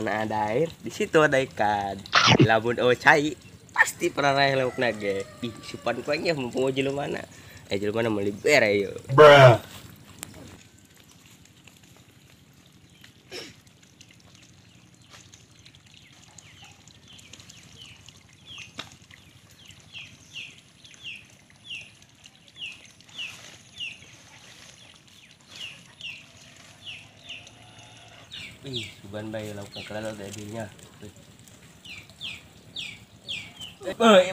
mana ada air, di situ ada ikan. Lamun cai, pasti pernah lauk nage. Ih, supan kuenya mumpung jelo mana. Jelo mana meliber ayo. Bruh. Ih, suban bay lauk kalau ada dirinya.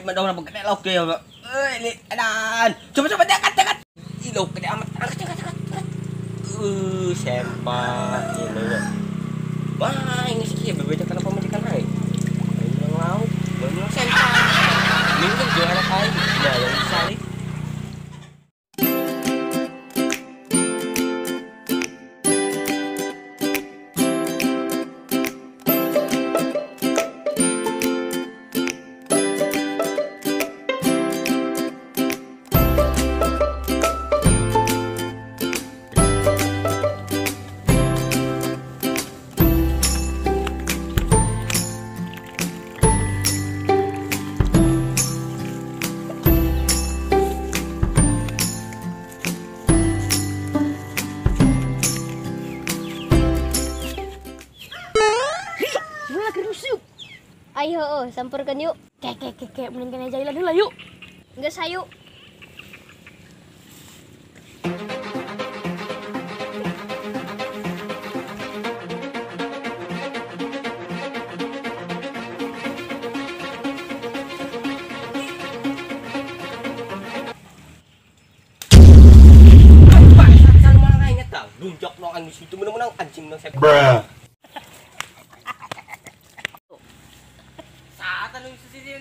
Madong na pagkatay lauk dia. Ini adan. Coba dekat. Ih, lauk gede amat. Dekat. Sempat ini. Wah, ini sih berbeda kalau pemilikan hai. Ini lauk, benar sempat. Minggu juara hai. Ya, yang sekali. Ayo, sampurkan yuk. Kek, mendingan aja jalan dulu yuk. Enggak sayu. Lunjak nong di situ menang anjing nang saya. Bruh.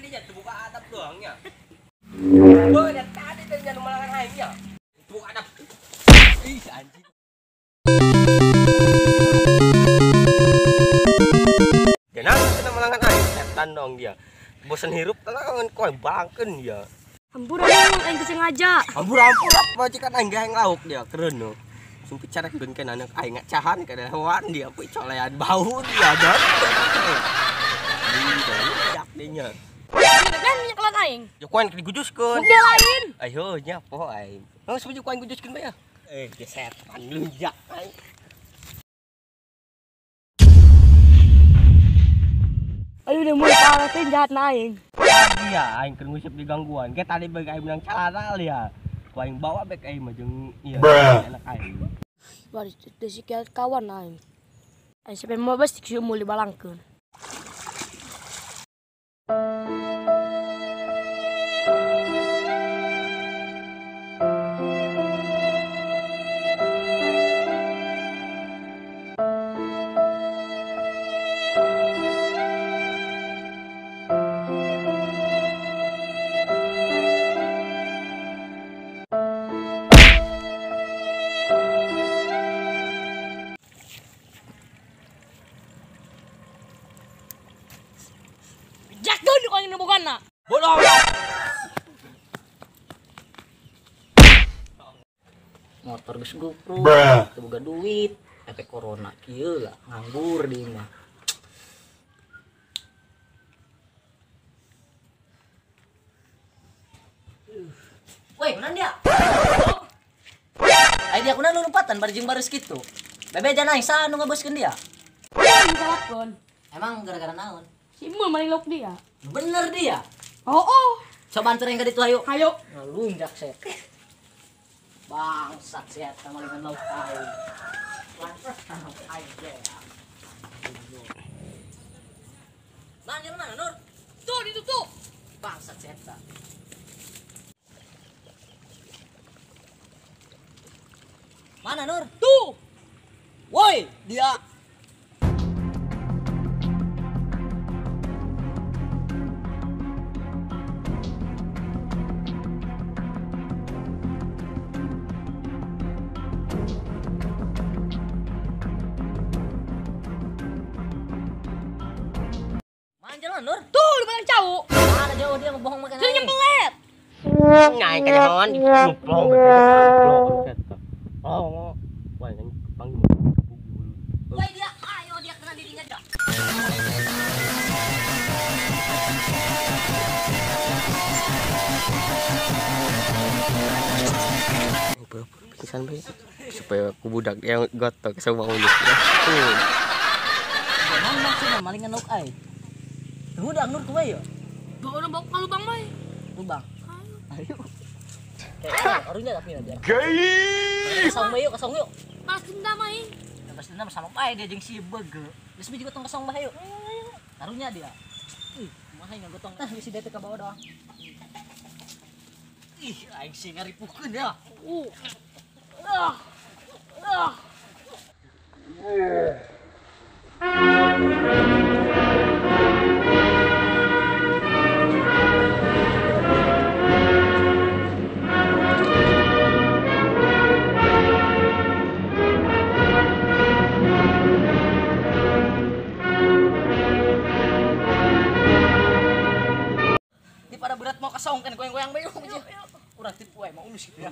Dia terbuka atap doangnya. Dan tadi dia malangan airnya. Terbuka atap. Ih, anjing. Kenapa kita malangan air? Setan dong dia. Bosan hirup tangan kau bangken dia. Hampura dong, aing sengaja. Hampura majikan aing gaeng lauk dia keren no. Sumpi carekeun kan anak aing ngacahan ka hewan dia pi colean bau dia dan. Dia dinya. Kan nyekelan aing. Ya kuan digujuskeun. Udah lain. Ayo nya poho aing. Nang sebeju kuan gujuskeun bae ya. Dia setan lunjak aing. Ayo udah mulai paratin jahat na aing. Iya, aing keur ngusip di gangguan. Kayak tadi bagi aing menang celana ya. Ku aing bawa bek aing mah jeung ieu anak aing. Baris desi kawan aing. Aing sampe mau bes kieu mulai balangkeun. Jagon kau yang bukan nak. Bodoh. Motor geus GoPro, Bruh. teu boga duit, efek corona kieu lah, nganggur di mah. Woi, mana dia? Ai dia kuna lompatan barjing baris kitu. Bebejan aing sa nu ngaboskeun dia. Aing salahkeun. Emang gara-gara naon? Si Mul main lok dia. Bener dia. Oh. Coba anterin ka ditu ayo. Ayo. Ngalunjak set. Bangsat set sama dengan lauk aing. Lantas lauk aing ya. Mana Nur? Tuh ditutup. Bangsat set. Mana Nur? Tuh. Woi, dia. Jalan Nur. Tuh di belakang cowok. Mana jauh dia ngebohong makan Sudah aing. nyempelet. Naik ke jalan nyuplong betul. Oh, wah yang panggil. Woi dia, ayo dia kenal dirinya dah. pura-pura pingsan bae supaya ku budak yang gotok sama unik ya. Nang maksudnya maling nganuk ay. Udah nur ku bae yo. Bawa orang bawa ke lubang bay. Lubang. Ayo. Kayak orangnya tapi dia. Kasong bae yo, kasong yo. Pas dendam ay. Pasti nama sama bae dia jeung si Bege. Geus biji gotong kasong bae yo. Taruhnya dia. Ih, mah yang gotong. Nah, bisi dia ke bawah doang. Ih, aing sih ngaripukeun ya. Di pada berat mau kasong kan goyang-goyang bae. Urang tipu ae mau ulus gitu ya.